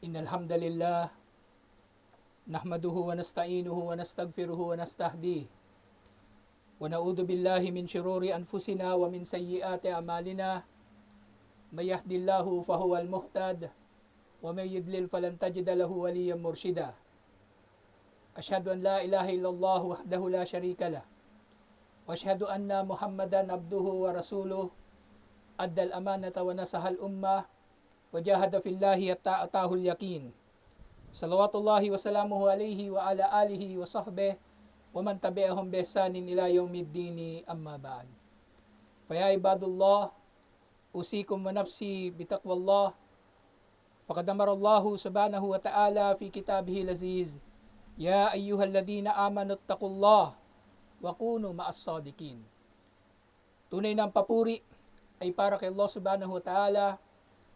إن الحمد لله نحمده ونستعينه ونستغفره ونستهديه ونعوذ بالله من شرور أنفسنا ومن سيئات أعمالنا من يهد الله فهو المهتد ومن يضلل فلن تجد له وليا مرشدا أشهد أن لا إله إلا الله وحده لا شريك له وأشهد أن محمدا عبده ورسوله أدى الأمانة ونصح الأمة وجاهد في الله حتى أتاه اليقين صلوات الله وسلامه عليه وعلى آله وصحبه ومن تبعهم بإحسان إلى يوم الدين أما بعد فيا عباد الله أوصيكم ونفسي بتقوى الله فقد أمر الله سبحانه وتعالى في كتابه العزيز يا أيها الذين آمنوا اتقوا الله وكونوا مع الصادقين. Tunay na ang papuri ay para kay Allah subhanahu wa ta'ala.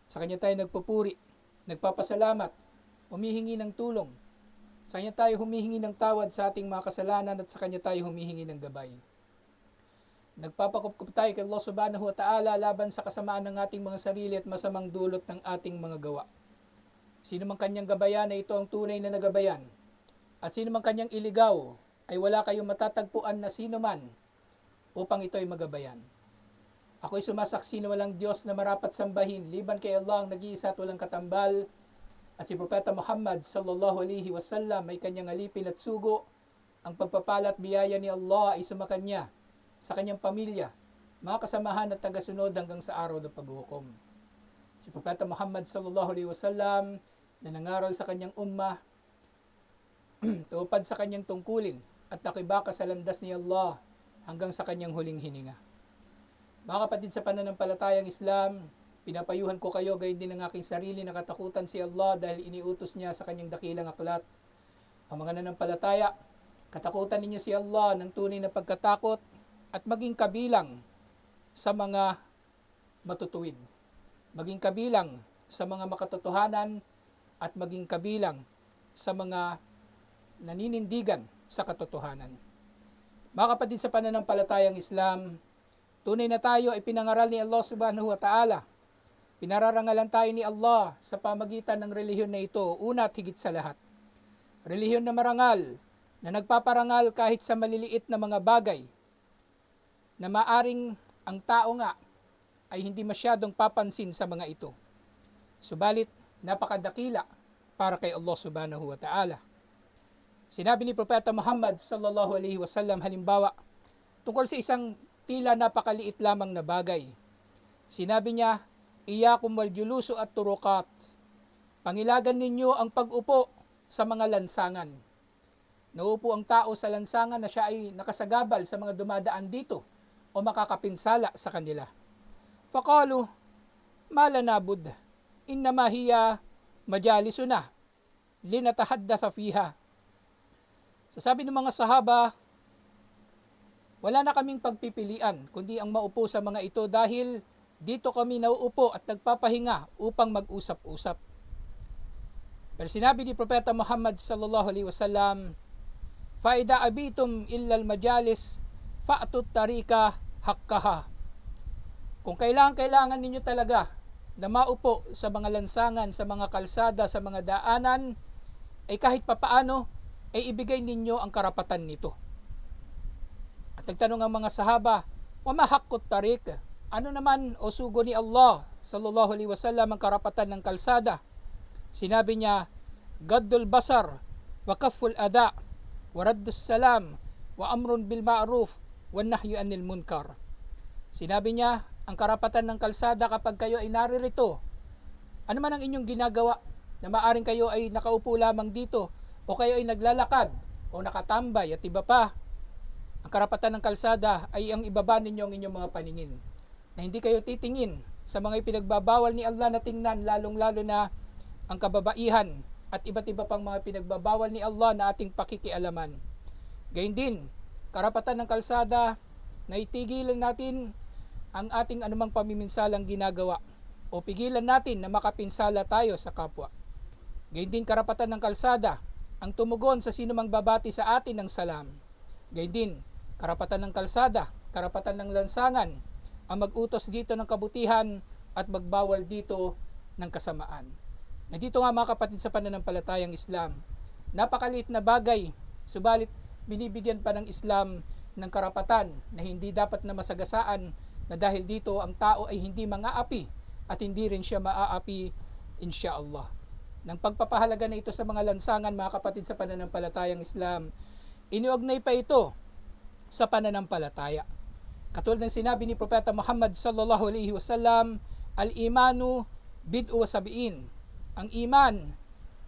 Sa Kanya tayo nagpupuri, nagpapasalamat, humihingi ng tulong. Sa Kanya tayo humihingi ng tawad sa ating mga kasalanan at sa Kanya tayo humihingi ng gabay. Nagpapakupkup tayo kay Allah subhanahu wa ta'ala laban sa kasamaan ng ating mga sarili at masamang dulot ng ating mga gawa. Sino mang Kanyang gabayan ay ito ang tunay na nagabayan. At sino mang Kanyang iligaw ay wala kayong matatagpuan na sino man upang ito ay magabayan. Ako'y sumasaksi na walang Diyos na marapat sambahin liban kay Allah ang nag-iisa at walang katambal at si Propeta Muhammad sallallahu alaihi wasallam ay kanyang alipin at sugo. Ang pagpapala at biyaya ni Allah ay sumakanya sa kanyang pamilya, mga kasamahan at tagasunod hanggang sa araw ng paghuhukom. Si Propeta Muhammad sallallahu alaihi wasallam na nangaral sa kanyang ummah, tupad sa kanyang tungkulin at nakibaka sa landas ni Allah hanggang sa kanyang huling hininga. Mga kapatid sa pananampalatayang Islam, pinapayuhan ko kayo gayon din ang aking sarili na katakutan si Allah dahil iniutos niya sa kanyang dakilang aklat. Ang mga nanampalataya, katakutan ninyo si Allah ng tunay na pagkatakot at maging kabilang sa mga matutuwid. Maging kabilang sa mga makatotohanan at maging kabilang sa mga naninindigan sa katotohanan. Mga kapatid sa pananampalatayang Islam, tunay na tayo ay pinangaral ni Allah subhanahu wa ta'ala. Pinararangalan tayo ni Allah sa pamagitan ng relihiyon na ito, una at higit sa lahat. Relihiyon na marangal, na nagpaparangal kahit sa maliliit na mga bagay, na maaring ang tao nga ay hindi masyadong papansin sa mga ito. Subalit, napakadakila para kay Allah subhanahu wa ta'ala. Sinabi ni Propeta Muhammad sallallahu alaihi wasallam halimbawa, tungkol sa isang tila napakaliit lamang na bagay. Sinabi niya, iyakum wal julusu at turukat. Pangilagan ninyo ang pag-upo sa mga lansangan. Naupo ang tao sa lansangan na siya ay nakasagabal sa mga dumadaan dito o makakapinsala sa kanila. Faqalu, malana buddha, innama hiya majalisuna, linatahaddatha fiha. Sasabi ng mga sahaba, wala na kaming pagpipilian kundi ang maupo sa mga ito dahil dito kami nauupo at nagpapahinga upang mag-usap-usap. Pero sinabi ni Propeta Muhammad sallallahu alaihi wasallam, "Faida abitum illal majalis fa'tut tarika haqqaha." Kung kailangan ninyo talaga na maupo sa mga lansangan, sa mga kalsada, sa mga daanan, ay kahit papaano ay ibigay ninyo ang karapatan nito. At nagtanong ang mga sahaba, wa ma haqqut tariq? Ano naman o sugo ni Allah sallallahu alaihi wasallam ang karapatan ng kalsada? Sinabi niya, gaddul basar wa kafful ada wa raddus salam wa amrun bil ma'ruf wa nahyu anil munkar. Sinabi niya, ang karapatan ng kalsada kapag kayo ay naririto, ano man ang inyong ginagawa, na maaring kayo ay nakaupo lamang dito o kayo ay naglalakad o nakatambay at iba pa, ang karapatan ng kalsada ay ang ibaba ninyo ang inyong mga paningin. Na hindi kayo titingin sa mga ipinagbabawal ni Allah na tingnan, lalong-lalo na ang kababaihan at iba't iba pang mga pinagbabawal ni Allah na ating pakikialaman. Gayun din, karapatan ng kalsada na itigilan natin ang ating anumang pamiminsalang ginagawa o pigilan natin na makapinsala tayo sa kapwa. Gayun din karapatan ng kalsada ang tumugon sa sinumang babati sa atin ng salam. Gayun din, karapatan ng kalsada, karapatan ng lansangan, ang mag-utos dito ng kabutihan at magbawal dito ng kasamaan. Na dito nga mga kapatid sa pananampalatayang Islam, napakaliit na bagay, subalit binibigyan pa ng Islam ng karapatan na hindi dapat na masagasaan, na dahil dito ang tao ay hindi mang-aapi at hindi rin siya maaapi insyaallah. Nang pagpapahalaga na ito sa mga lansangan mga kapatid sa pananampalatayang Islam, iniugnay pa ito sa pananampalataya. Katulad ng sinabi ni Propeta Muhammad sallallahu alaihi wasallam, al-imanu bid'u wa sab'in. Ang iman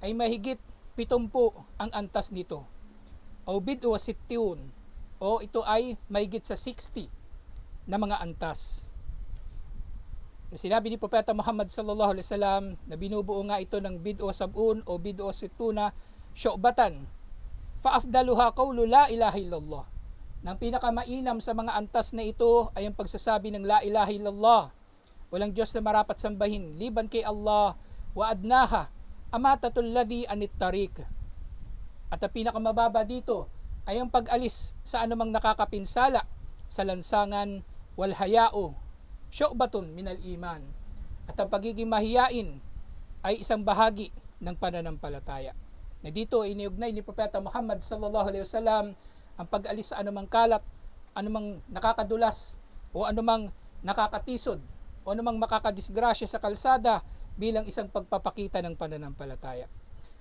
ay mahigit 70 ang antas nito. O bid'u wa sittiun, o ito ay mahigit sa 60 na mga antas. Sinabi ni Propeta Muhammad sallallahu alaihi wasallam na binubuo nga ito ng bid'u wa sab'un o bid'u wa sittuna syu'batan. Fa afdaluha qawlu la ilaha illallah. Nang pinakamainam sa mga antas na ito ay ang pagsasabi ng la ilaha illallah. Walang Diyos na marapat sambahin liban kay Allah, wa adnaha amatatul ladhi anit tariq. At ang pinakamababa dito ay ang pag-alis sa anumang nakakapinsala sa lansangan, wal haya'u syu'batun minal iman. At ang pagiging mahiyain ay isang bahagi ng pananampalataya. Na dito iniugnay ni Propeta Muhammad sallallahu alaihi wasallam ang pag-alis sa anumang kalat, anumang nakakadulas o anumang nakakatisod o anumang makakadisgrasya sa kalsada bilang isang pagpapakita ng pananampalataya.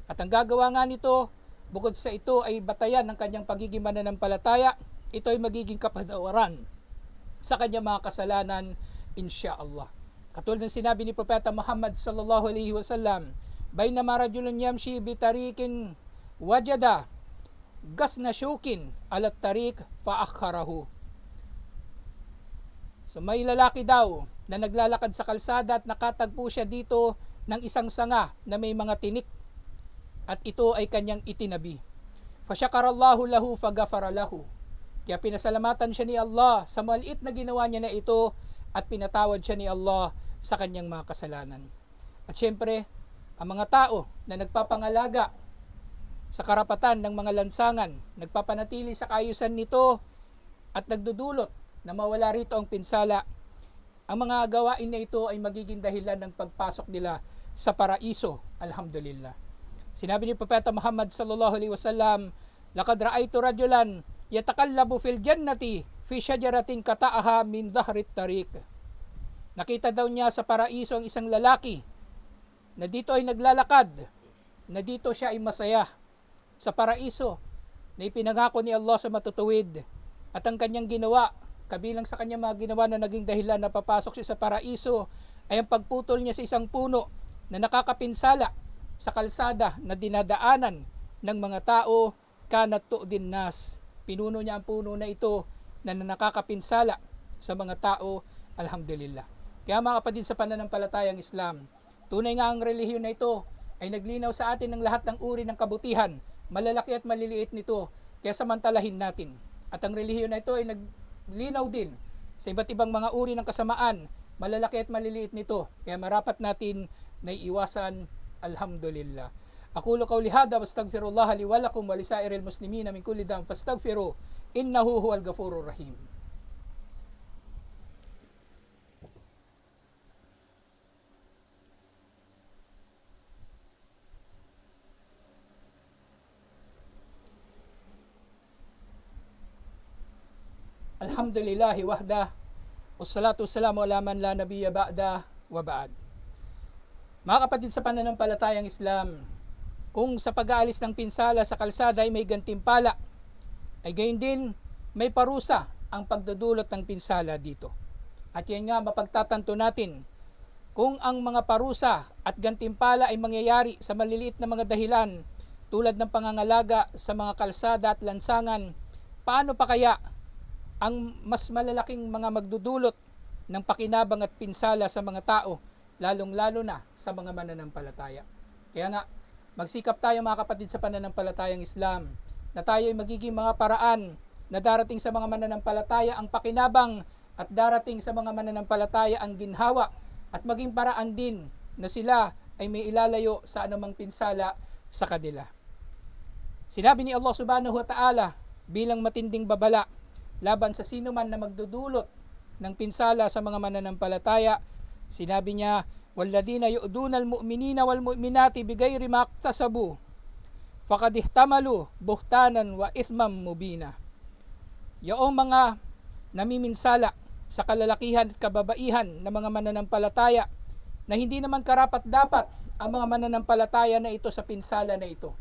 At ang gagawa nga nito, bukod sa ito ay batayan ng kanyang pagiging mananampalataya, ito ay magiging kapatawaran sa kanyang mga kasalanan insyaallah. Katulad ng sinabi ni Propeta Muhammad sallallahu alaihi wasallam, bainama rajulun yamshi bi tariqin wajada gasna syukin alat tariq fa akharahu. So may lalaki daw na naglalakad sa kalsada at nakatagpo siya dito ng isang sanga na may mga tinik at ito ay kanyang itinabi. Fasyakarallahu lahu faghafara lahu. Kaya pinasalamatan siya ni Allah sa maliit na ginawa niya na ito at pinatawad siya ni Allah sa kanyang mga kasalanan. At syempre, ang mga tao na nagpapangalaga sa karapatan ng mga lansangan, nagpapanatili sa kaayusan nito at nagdudulot na mawala rito ang pinsala, ang mga gawain na ito ay magiging dahilan ng pagpasok nila sa paraiso. Alhamdulillah. Sinabi ni Propeta Muhammad sallallahu alaihi wasallam, laqad ra'aytu rajulan yatakallabu fil jannati fi syajaratin kata'aha min dhahrit tariq. Nakita daw niya sa paraiso ang isang lalaki na dito ay naglalakad, na dito siya ay masaya sa paraiso na ipinangako ni Allah sa matutuwid, at ang kanyang ginawa, kabilang sa kanyang mga ginawa na naging dahilan na papasok siya sa paraiso, ay ang pagputol niya sa isang puno na nakakapinsala sa kalsada na dinadaanan ng mga tao, kanat tu'din nas. Pinuno niya ang puno na ito na nakakapinsala sa mga tao, alhamdulillah. Kaya mga kapatid sa pananampalatayang Islam, tunay nga ang relihiyon na ito ay naglinaw sa atin ng lahat ng uri ng kabutihan, malalaki at maliliit nito, kaya samantalahin natin. At ang relihiyon na ito ay naglinaw din sa iba't ibang mga uri ng kasamaan, malalaki at maliliit nito, kaya marapat natin na iwasan, alhamdulillah. Aqulu qawli hadha wastaghfirullah li wa lakum wa lisairil muslimina min kulli dhanbin fastaghfiru innahu huwal ghafurur rahim. Alhamdulillahi wahda wassalatu wassalamu ala man la nabiyya ba'da wa ba'd. Mga kapatid sa pananampalatayang Islam, kung sa pag-aalis ng pinsala sa kalsada ay may gantimpala, ay gayon din may parusa ang pagdudulot ng pinsala dito. At yan nga mapagtatanto natin, kung ang mga parusa at gantimpala ay mangyayari sa maliliit na mga dahilan tulad ng pangangalaga sa mga kalsada at lansangan, paano pa kaya ang mas malalaking mga magdudulot ng pakinabang at pinsala sa mga tao, lalong-lalo na sa mga mananampalataya. Kaya nga, magsikap tayo mga kapatid sa pananampalatayang Islam na tayo ay magiging mga paraan na darating sa mga mananampalataya ang pakinabang at darating sa mga mananampalataya ang ginhawa, at maging paraan din na sila ay may ilalayo sa anumang pinsala sa kanila. Sinabi ni Allah subhanahu wa ta'ala bilang matinding babala laban sa sino man na magdudulot ng pinsala sa mga mananampalataya, sinabi niya, walladina yu'duna almu'minina walmu'minati bigayri maktasabu faqad ihtamalu buhtanan wa ithmam mubina. Yaong mga namiminsala sa kalalakihan at kababaihan ng mga mananampalataya na hindi naman karapat-dapat ang mga mananampalataya na ito sa pinsala na ito.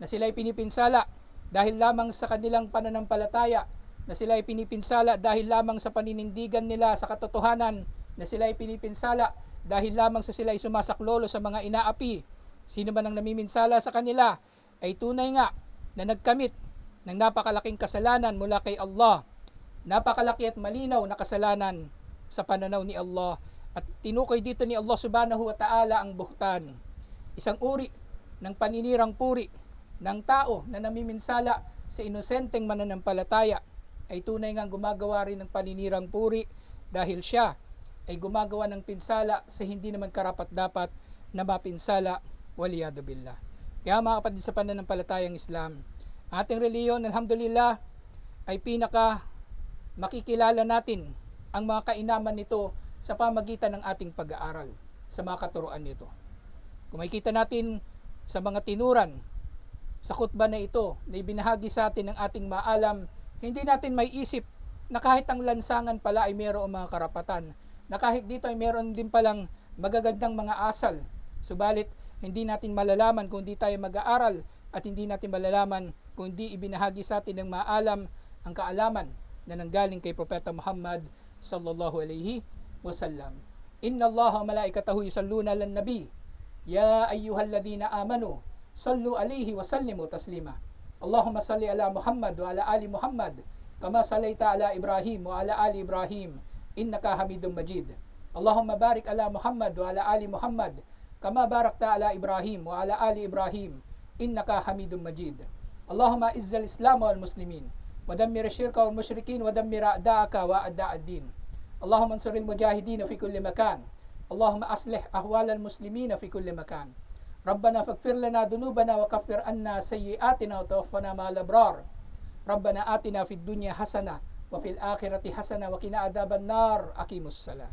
Na sila ay pinipinsala dahil lamang sa kanilang pananampalataya, na sila ay pinipinsala dahil lamang sa paninindigan nila sa katotohanan, na sila ay pinipinsala dahil lamang sa sila ay sumasaklolo sa mga inaapi. Sino man ang namiminsala sa kanila ay tunay nga na nagkamit ng napakalaking kasalanan mula kay Allah. Napakalaki at malinaw na kasalanan sa pananaw ni Allah, at tinukoy dito ni Allah subhanahu wa ta'ala ang buhtan, isang uri ng paninirang puri ng tao na namiminsala sa inosenteng mananampalataya ay tunay ngang gumagawa rin ng paninirang puri dahil siya ay gumagawa ng pinsala sa hindi naman karapat-dapat na mapinsala, waliyadu billah. Kaya mga kapatid sa pananampalatayang Islam, ating reliyon, alhamdulillah, ay pinaka makikilala natin ang mga kainaman nito sa pamagitan ng ating pag-aaral sa mga katuruan nito. Kung makikita natin sa mga tinuran sa khutbah na ito na ibinahagi sa atin ng ating maalam, hindi natin may isip na kahit ang lansangan pala ay mayroong mga karapatan, na kahit dito ay mayroon din palang magagandang mga asal. Subalit, hindi natin malalaman kung hindi tayo mag-aaral, at hindi natin malalaman kung hindi ibinahagi sa atin ng maalam ang kaalaman na nanggaling kay Propeta Muhammad sallallahu alaihi wasallam. Inna Allaha wa malaikatahu yusalluna lan nabi ya ayyuhalladhina amanu sallu alaihi wa sallimu taslima. Allahumma salli ala Muhammad wa ala ali Muhammad kama sallaita ala Ibrahim wa ala ali Ibrahim innaka Hamidum Majid. Allahumma barik ala Muhammad wa ala ali Muhammad kama barakta ala Ibrahim wa ala ali Ibrahim innaka Hamidum Majid. Allahumma izzal Islam wal muslimin wa dammir asyirka wal musyrikin wa dammir a'da'aka wa a'da'ad-din. Allahumma ansuril mujahidin fi kulli makan. Allahumma aslih ahwalal muslimin fi kulli makan. Rabbana faghfir lana dhunubana wa kaffir anna sayyi'atina wa tawaffana ma'al abrar. Rabbana atina fid dunya hasana wa fil akhirati hasana wa qina adhaban nar. Aqimus salah.